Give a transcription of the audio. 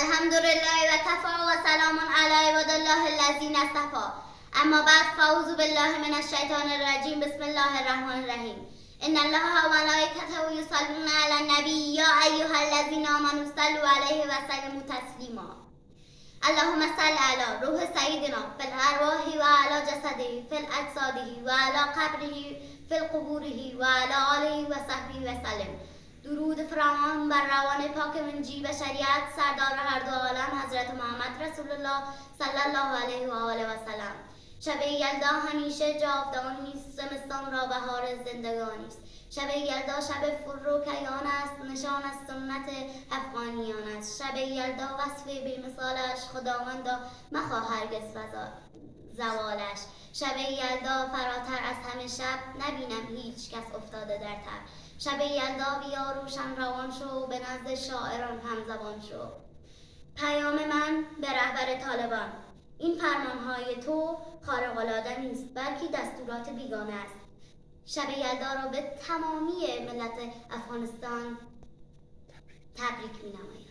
الحمد لله و کفا و سلام علی عباد الله الذین اصطفى. اما بعد، فاعوذ بالله من الشیطان الرجیم. بسم الله الرحمن الرحیم. ان الله و ملائکته یصلون علی النبی یا ایها الذین آمنوا صلوا علیه و سلموا تسلیما. اللهم صل علی روح سیدنا فی الارواح و علی جسده فی الاجساده و علی قبره فی القبوره و علی آله و صحبه و سلم. درود فراوان بر روان پاک منجی و شریعت سردار هر دو عالم حضرت محمد رسول الله صلی الله علیه و آله و سلم. شب یلدا همیشه جاودانی است، زمستان را بهار زندگانی است. شب یلدا شب فروکیان است، نشان از سنت افغانیان است. شب یلدا وصف بی‌مثالش، خداوندا مخواه هرگز زوالش. شب یلدا فراتر از همه شب، نبینم هیچ کس افتاده در تب. شب یلدا بیا روشن روان شو، به نزد شاعران همزبان شو. پیام من به رهبر طالبان: این فرمانهای تو خارق‌العاده نیست، بلکه دستورات بیگانه است. شب یلدا را به تمامی ملت افغانستان تبریک می‌نمایم.